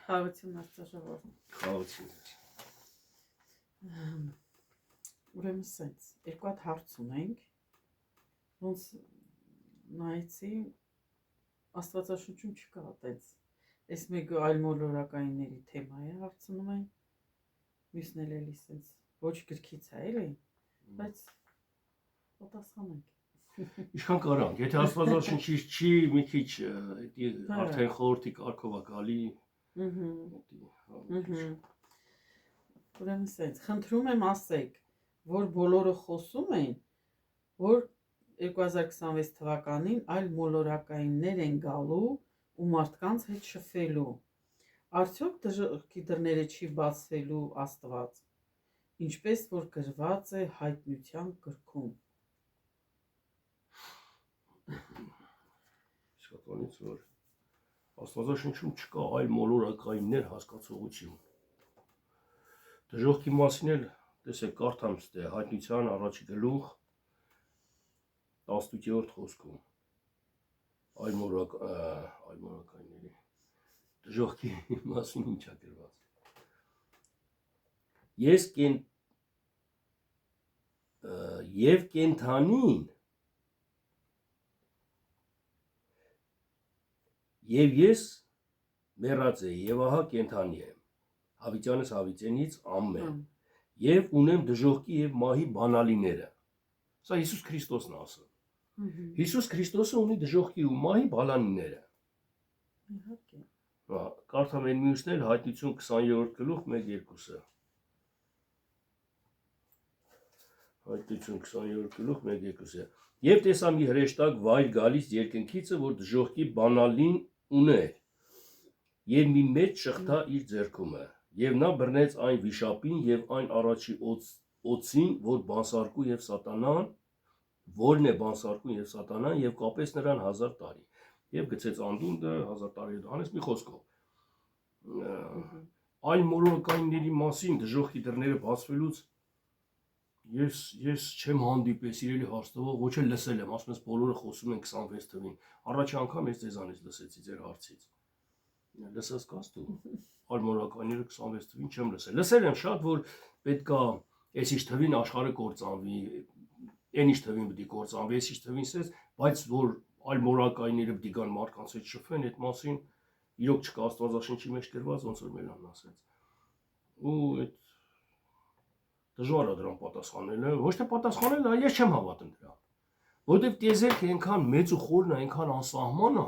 Խաղացին աստծաշնորհ։ Խաղացին։ Ուրեմն սենց երկու հատ հարց ունենք, ոնց նայեցի Աստվածաշնչում չկա այդպես։ Այս մեկը այլ մոլորակայինների թեմա է հարցնում են, մյուսն էլի սենց ոչ գրքից է էլի, բայց պատասխանենք։ Ինչքան կարանք, եթե Աստվածաշնչից չի մի քիչ արդեն խորհրդի կարգով է գալի։ Ուրեմն սենց խնդրում եմ ասեք, որ բոլորը խոսում են, որ 2026 թվականին այլ մոլորակայիններ են գալու ու մարդկանց հետ շփվելու։ Արդյոք դժոխքի դռները չի բացվելու Աստված, ինչպես որ գրված է հայտնության գրքում։ Իսկականից որ Աստվածաշնչում չկա այլ մոլորակայիններ հասկացողություն։ Դժոխքի մասին էլ տեսեք կարդամ ստե հայտնության առաջի գլուխ 18-րդ խոսքում այլ մոլորակայինների դժոխքի մասին ինչ է գրված։ Եվ կենթանին Եվ ես մեռած եմ, եւ ահա կենթանի եմ։ Հավիտյանս հավիտենից ամեն։ Եվ ունեմ դժոխքի եւ մահի բանալիները։ Սա Հիսուս Քրիստոսն է ասում։ Հիսուս Քրիստոսը ունի դժոխքի ու մահի բանալիները։ Իհարկե։ Կարդամ են մյուսն էլ հայտնություն 20-րդ գլուխ 1-2-ը։ Հայտնություն 20-րդ գլուխ 1-2-ը։ Եվ տեսա մի հրեշտակ վայր գալիս երկնքիցը, որ դժոխքի բանալին ուներ, եւ մի մեծ շղթա իր ձեռքումը, եւ նա բռնեց այն վիշապին եւ այն առաջի օծին, որ բանսարկու եւ սատանան, որն է բանսարկուն եւ սատանան, եւ կապեց նրան 1000 տարի, եւ գցեց անդունդը 1000 տարի հանեց մի խոսքով։ Այլ մոլորակայինների մասին դժոխքի դռները բացվելուց ես չեմ հանդիպել սիրելի հարցնող, ոչ էլ լսել եմ, ասում ես բոլորը խոսում են 26 թվին։ Առաջի անգամ ես ձեզանից լսեցի ձեր հարցից։ Լսած կաս դու։ Այլ մոլորակայինները 26 թվին չեմ լսել։ Լսել եմ շատ, որ պետքա այսիշ թվին աշխարհը կործանվի, այնիշ թվին պետք է կործանվի, այսիշ թվին սես, բայց որ այլ մոլորակայինները պետք է գան մարդկանց հետ շփվեն, այդ մասին իրոք չկա Աստվածաշնչի մեջ գրված, ոնց որ Մելանն ասեց։ Ու այդ դժվար է դրան պատասխանելը, ոչ թե պատասխանելը, այլ ես չեմ հավատում դրան։ Որտեվ տիեզերքը այնքան մեծ ու խորն է, այնքան անսահման է,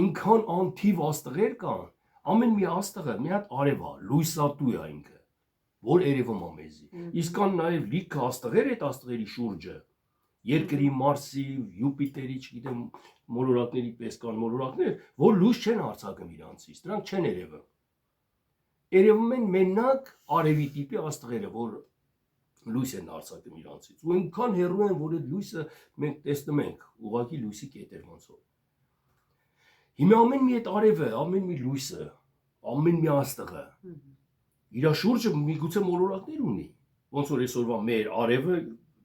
այնքան անթիվ աստղեր կան, ամեն մի աստղը մի հատ արև է, լույսատու է ինքը, որ երևում է մեզի։ Իսկ կան նաև լիքը աստղեր այդ աստղերի շուրջը, Երկրի, Մարսի, Յուպիտերի, չգիտեմ, մոլորակների պես կան մոլորակներ, որ լույս չեն արձակում իրանցից, դրանք չեն երևում։ Երևում են մենակ արևի տիպի աստղերը, որ լույս են արձակում իրանցից։ Ու այնքան հեռու են, որ այդ լույսը մենք տեսնում ենք, ուղղակի լույսի կետեր ոնցով։ Հիմա ամեն մի այդ արևը, ամեն մի լույսը, ամեն մի աստղը իր շուրջը միգուցե մոլորակներ ունի։ Ոնց որ այսօրվա մեր արևը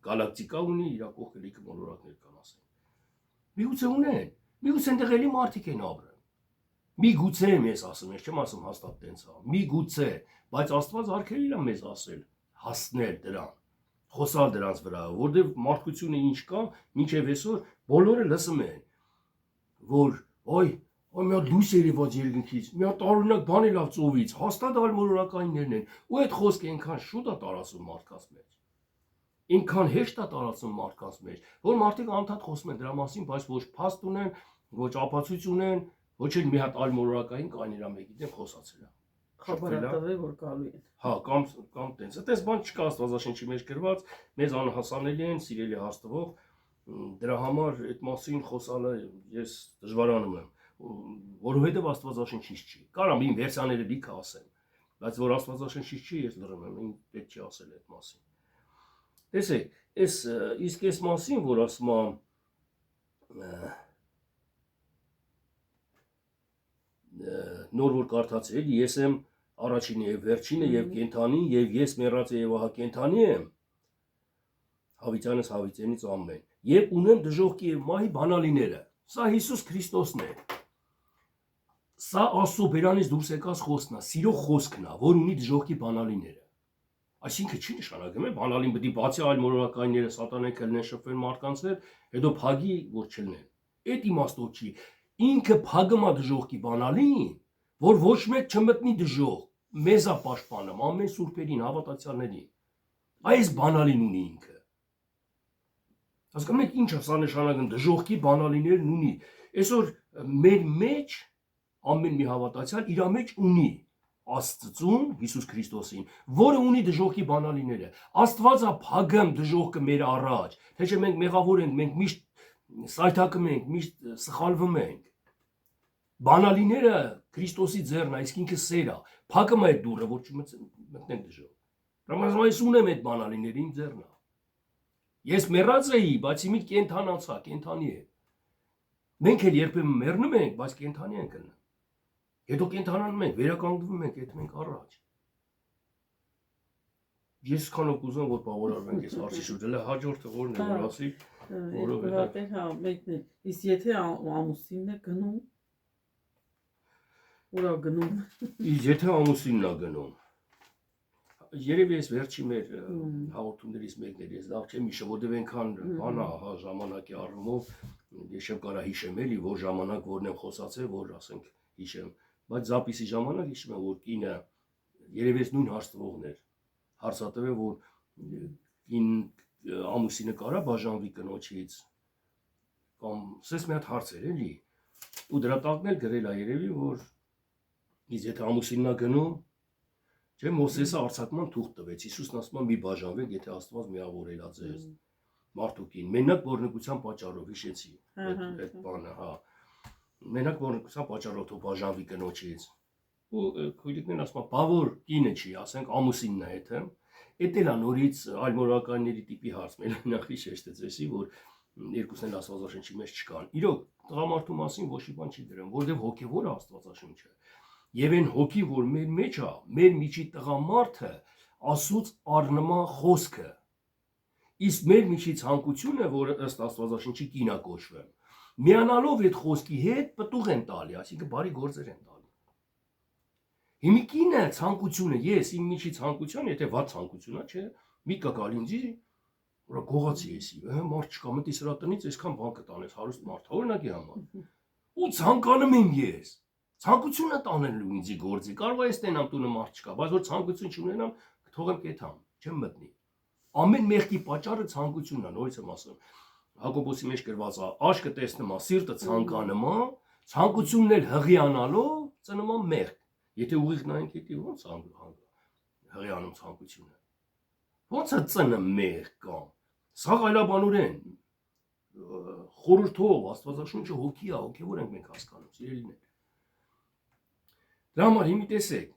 գալակտիկա ունի, իր կողքը լիքը մոլորակներ կան ասեն։ Միգուցե ունեն, միգուցե այնտեղ էլի մարդիկ են ապրում։ Միգուցե ես ասում, ես չեմ ասում հաստատ տենց է, միգուցե, բայց Աստված արգելել է մեզ ասել, հասնել դրան, խոսալ դրանց վրա, որտեղ մարդկությունը ինչ կա, մինչև այսօր բոլորը լսում են, որ մի հատ լույս երևաց երկնքից, մի հատ տարօրինակ բան ելավ ծովից, հաստատ այլ մոլորակայիններն են, ու այդ խոսքը այնքան շուտ է տարածում մարդկանց մեջ, այնքան հեշտ է տարածում մարդկանց մեջ, որ մարդիկ անդադ խոսում են դրա մասին, բայց ոչ փաստ ունեն, ոչ ապացույց ունեն, ոչ էլ մի հատ այլ մոլորակային կան իրա մեկի դեմ խոսացել է։ Խաբարատվե որ գալու են։ Հա, կամ տենց։ Այդպես բան չկա Աստվածաշնչի մեջ գրված, մեզ անհասանելի են, սիրելի հարցնող, դրա համար այդ մասին խոսալը ես դժվարանում եմ, որովհետև Աստվածաշնչից չի։ Կարամ իմ վերսիաները լիքը ասեմ, բայց որ Աստվածաշնչից չի, ես լռում եմ, ինձ պետք չի ասել այդ մասին։ Տեսեք, իսկ այս մասին, որ ասում նոր որ կարդացել, ես եմ առաջինը եւ վերջինը եւ կենթանի եւ ես մեռած եմ եւ ահա կենթանի եմ, հավիտյանս հավիտենից ամեն, եւ ունեմ դժոխքի եւ մահի բանալիները։ Սա Հիսուս Քրիստոսն է։ Սա Աստծո բերանից դուրս եկած խոսքն է, սիրո խոսքն է, որ ունի դժոխքի բանալիները։ Այսինքն չի նշանակում է բանալին պետք է բացի այլ մոլորակայինները սատանեն կլնեն շփվել մարդկանց հետ, հետո փագի որ չլնեն։ Այդ իմաստով չի։ Ինքը փագում է դժոխքի բանալին, որ ոչ մեկ չմտնի դժոխ, մեզ է պաշտպանում ամեն սուրբերին, հավատացյալներին։ Այս բանալին ունի ինքը։ Հասկանում եք ինչ է սա նշանակում դժոխքի բանալիներն ունի։ Այսօր մեր մեջ ամեն մի հավատացյալ իր մեջ ունի Աստծուն Հիսուս Քրիստոսին, որը ունի դժոխքի բանալիները։ Աստվածը փագում դժոխքը մեր առաջ, թե չէ մենք մեղավոր ենք, մենք միշտ սայթակում ենք, միշտ սխալվում ենք։ Բանալիները Քրիստոսի ձեռն է, իսկ ինքը սեր է։ Փակում է այդ դուռը, որ չմտնենք դժոխք։ Ռամազան ես ունեմ այդ բանալիները իմ ձեռն է։ Ես մեռած էի, բայց իմի կենթանացա, կենթանի է։ Մենք էլ երբեմն մեռնում ենք, բայց կենթանի ենք ելնում։ Հետո կենթանանում ենք, վերականգնվում ենք, եթ մենք առաջ։ Ես քանոք ուզում որ բավարարվենք այս հարցի շուրջ, հələ հաջորդը որն է որ ասի, որովհետեւ հա մեկն է։ Իսկ եթե ամուսինն է գնում, ուրա գնում։ Իսկ եթե ամուսինն է գնում, երևի ես վերջի մեր հաղորդումներից մեկն էր, ես լավ չեմ հիշում, որտեղ այնքան բան է, հա, ժամանակի առումով, ես չեմ կարա հիշեմ էլի, որ ժամանակ որն եմ խոսացել, որ ասենք հիշեմ, բայց զապիսի ժամանակ հիշում եմ, որ կինը երևի նույն հարցվողն էր, հարցատվե, որ կին ամուսինը կարա բաժանվի կնոջից, կամ սես մի հատ հարց էր էլի, ու դրա տակն էլ գրել է երևի, որ իսկ եթե ամուսինն է գնում, չէ, Մովսեսը արձակման թուղթ տվեց, Հիսուսն ասում է մի բաժանվեք, եթե Աստված միավորել է ձեզ, մարդուկին, մենակ որնկության պատճառով, հիշեցի, այդ բանը, հա, մենակ որնկության պատճառով թող բաժանվի կնոջից, ու քույրիկներն ասում են, բա որ կինը չի, ասենք ամուսինն է հետը, էդ էլ է նորից այլ մորականների տիպի հարց, մենախի շեշտեցի, որ երկուսն էլ Աստվածաշնչի մեջ չկան, իրոք, տղամարդու մասին ոչ մի բան չի դրում, որովհետև հոգևորը Աստվածաշունչը Եվ այն հոգի, որ մեր մեջ է, մեր միջի տղամարդը Աստծուց առնման խոսքը։ Իսկ մեր միջի ցանկությունը, որը ըստ Աստվածաշնչի կինա կոչվում, միանալով այդ խոսքի հետ պտուղ են տալի, այսինքն բարի գործեր են տալի։ Հիմի կինը ցանկությունը, ես իմ միջի ցանկության, եթե վատ ցանկություն է, չէ, մի կգալ ինձի, որ գողացի էսի, մարդ չկա, մտի սրա տնից այսքան բան կտանես, հարուստ մարդ, օրինակի համար։ Ու ցանկանում եմ ես Ցանկությունը տանելու ինձի գործի, կարող է ստենամ տունը մարդ չկա, բայց որ ցանկություն չունենամ, թողեմ կեթամ, չեմ մտնի։ Ամեն մեղքի պատճառը ցանկությունն է, նորից եմ ասում։ Հակոբոսի մեջ գրված է, աշկը տեսնում է, սիրտը ցանկանում է, ցանկությունն էլ հղիանալով ծնում է մեղք։ Եթե ուղիղ նայենք հետի ո՞նց հղիանում ցանկությունը։ Ո՞նց է ծնը մեղք կամ։ Սա այլաբանորեն խորհրդով Աստվածաշունչը հոգի է, հոգևոր ենք մենք հասկանում, սիրելիներ։ Դրա համար հիմի տեսեք,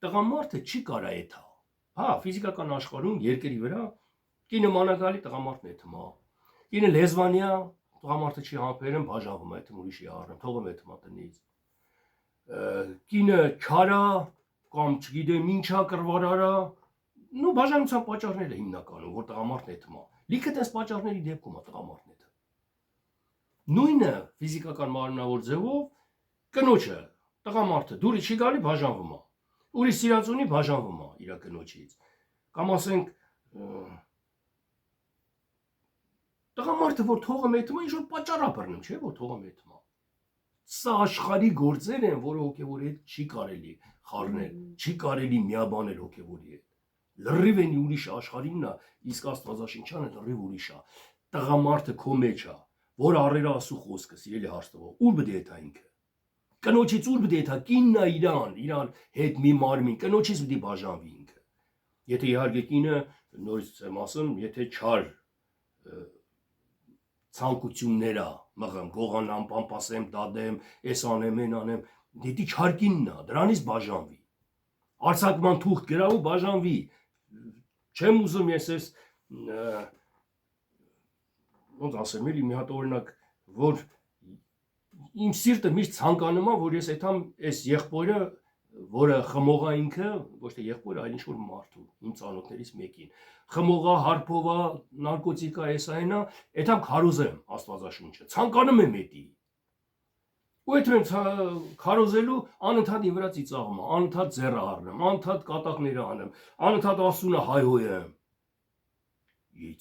տղամարդը չի կարա էթա, հա, ֆիզիկական աշխարհում երկրի վրա կինը մանագալի տղամարդն է թմա, կինը լեզվանյա, տղամարդը չի համբերում, բաժանվում է, թմ ուրիշի առնում, թողում է թմա տնից, կինը չարա կամ չգիտեմ ինչա կրվարարա, նու բաժանության պատճառները հիմնականում, որ տղամարդն է թմա, լիքը տես պատճառների դեպքում է տղամարդն է Նույնը ֆիզիկական մարմնավոր ձևով կնոջը, տղամարդը դուրի չի գալի բաժանվում է, ուրիշ սիրածունի բաժանվում է իր կնոջից, կամ ասենք տղամարդը, որ թողը մեթում է, ինչ-որ պատճառ է բռնում, չէ, որ թողը մեթում է, սա աշխարհի գործեր են, որը հոգևորի հետ չի կարելի խառնել, չի կարելի միաբանել հոգևորի հետ, լրիվ են ուրիշ աշխարհինն է, իսկ Աստվածաշնչյանը լրիվ ուրիշ է, տղամարդը քո մեջ է որ առերա ասու խոսքը, սիրելի հարցնող, ուր բդի էթա ինքը, կնոջից ուր բդի էթա, կինն է իրան հետ մի մարմին, կնոջից բդի բաժանվի ինքը, եթե իհարկե կինը, նորից եմ ասում, եթե չար ցանկություններ է մղում, գողանամ, պամպասեմ, դադեմ, էս անեմ, են անեմ, դետի չար կինն է, դրանից բաժանվի, արձակման թուղթ գրավ ու բաժանվի, չեմ ուզում ես ես ոնց ասեմ, էլի մի հատ օրինակ, որ իմ սիրտը միշտ ցանկանում է, որ ես այդամ այս եղբորը, որը խմողա ինքը, ոչ թե եղբորը, այլ ինչ-որ մարդու, իմ ծանոթներից մեկին, խմողա, հարբովա, նարկոտիկա, էսա այնա, այդամ քարոզեմ Աստվածաշունչը, ցանկանում եմ էդի, Ու այդ մենք քարոզելու անընդհատ իմ վրա ծիծաղում, անընդհատ ձեռը առնեմ, անընդհատ կատակները անեմ, անընդհատ ասունը հայհոյեմ։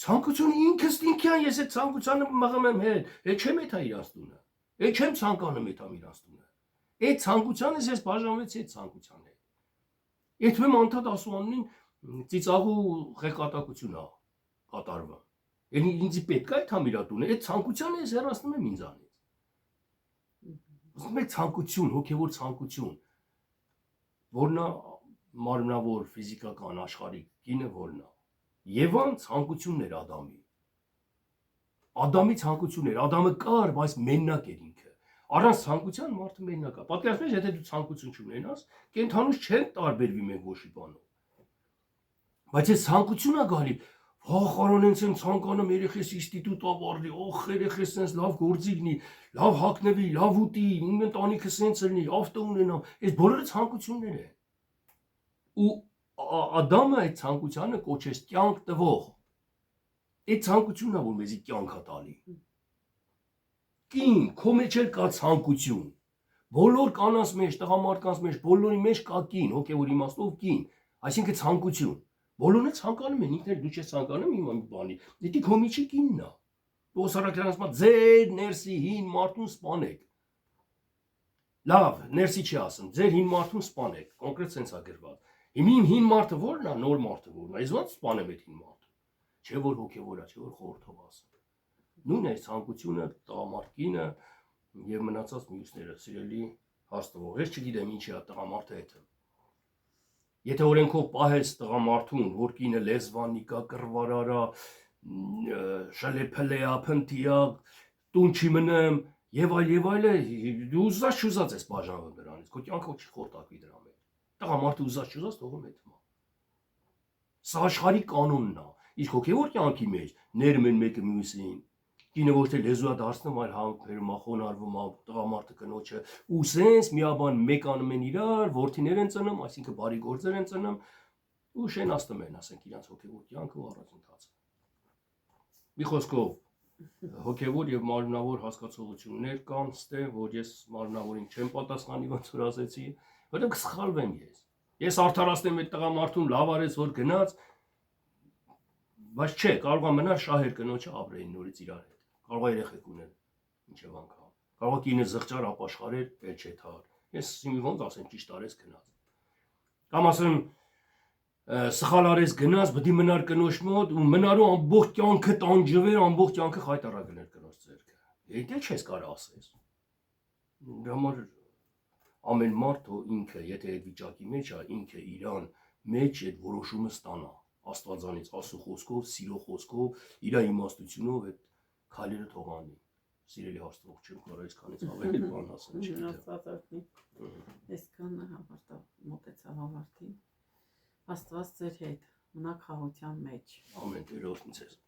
Ցանկությունը ինքս ինքյան ես այդ ցանկությանը մղում եմ հետ չեմ էթա իրանց տունը։ Այդ չեմ ցանկանում էթա իրանց տունը։ Այդ ցանկությանից ես բաժանվեցի այդ ցանկության հետ։ Այդ մեմ անդադ ասուանին ծիծաղու ղեկատակություն է կատարվում։ Էլի ինձ պետք է այդ համիրա տունը, այդ ցանկությանը ես հեռացնում եմ ինձանից։ Ասում եք ցանկություն, հոգևոր ցանկություն, որն է մարմնավոր, ֆիզիկական, աշխարհիկ, կինը որն է։ Եվան ցանկությունն էր Ադամի։ Ադամի ցանկությունն էր, Ադամը կար, բայց մենակ էր ինքը։ Առանց ցանկության մարդը մենակ է։ Պատկերացնես, եթե դու ցանկություն չունենաս, կենթանուց չեն տարբերվի մենք ոչի բանով։ Բայց այս ցանկությունն է գալի, խարոնենց եմ ցանկանում երեխես ինստիտուտ ավարտի, երեխես sense լավ գործի լինի, լավ հագնվի, լավ ուտի, իմ ընտանիքը sense լինի, ավտո ունենամ, այս բոլորը ցանկություններ են։ Ու Ադամը այդ ցանկությանը կոչեց կյանք տվող։ Այդ ցանկությունն է, որ մեզի կյանք է տալի։ Կին, քո մեջ էլ կա ցանկություն։ Բոլոր կանանց մեջ, տղամարդկանց մեջ, բոլորի մեջ կա կին, հոգևոր իմաստով կին, այսինքն ցանկություն։ Բոլորը ցանկանում են, ինքն էլ դու չես ցանկանում իմ բանի։ Դիտի քո միջի կինն է։ Ոսարակյանից մա ձեր ներսի հին մարդուն սպանեք։ Լավ, ներսի չի ասում, ձեր հին մարդուն սպանեք, կոնկրետ sense է գրված։ Իմ հին մարդը ո՞րն է, նոր մարդը ո՞րն է։ Ես ո՞նց սպանեմ այդ հին մարդը։ Չէ որ հոգևոր է, չէ որ խորհրդով ասում։ Նույնն է ցանկությունը, տղամարդկինը եւ մնացած մյուսները, սիրելի հաստվող։ Ես չգիտեմ ինչի է տղամարդը հետը։ Եթե օրենքով պահես տղամարդուն, որ կինը լեզվանի կա, կռվարարա, շլեփլեա, փնտիա, տուն չի մնամ եւ այլ, դու ուզած ես բաժանվել դրանից, քո կյանքը չի խորտակվի դրա մեջ։ Տղամարդը ուզած թողում է թվում։ Սա աշխարհի կանոնն է։ Իսկ հոգևոր կյանքի մեջ ներում են մեկը մյուսին։ Կինը ոչ թե լեզու է դարձնում, այլ համբերում է, խոնարհվում է, տղամարդը կնոջը, ու sense միաբան մեկ անում են իրար, որդիներ են ծնում, այսինքն բարի գործեր են ծնում, ու շենացնում են, ասենք, իրանց հոգևոր կյանքը ու առաջընթացը։ Մի խոսքով, հոգևոր եւ մարմնավոր հասկացողություններ կան, ստե, որ ես մարմնավորին չեմ պատասխանի, ոնց որ ասեցի, որտեղ կսխալվեմ ես։ Ես արդարացնեմ այդ տղամարդուն, լավ արեց, որ գնաց, բայց չէ, կարող է մնալ շահեր կնոջը ապրեին նորից իրար հետ։ Կարող է երեխեք ունել, ինչև անգամ։ Կարող է կինը զղջար ապաշխարեր, էլ չէ թար։ Ես ոնց ասեմ, ճիշտ արես գնաց։ Կամ ասեմ, սխալ արես գնաց, պետք է մնար կնոջ մոտ ու մնալու ամբողջ կյանքը տանջվեր, ամբողջ կյանքը խայտարակներ կնոջ ձեռքը։ Եթե չես կարող ասես։ Դրա համար ամեն մարդ ինքը, եթե այդ վիճակի մեջ է, ինքը իրան մեջ այդ որոշումը ստանա։ Աստվածանից, ասու խոսքով, սիրո խոսքով, իր իմաստությունով այդ քայլերը թողանի։ Սիրելի հաստող չեմ կարող այսքանից ավելի բան ասել, չգիտեմ։ Աստվածարդի։ Այսքանը մոտեցավ ավարտին։ Աստված ձեր հետ, մնաք խաղության մեջ։ Ամեն տեր օրհնի ձեզ։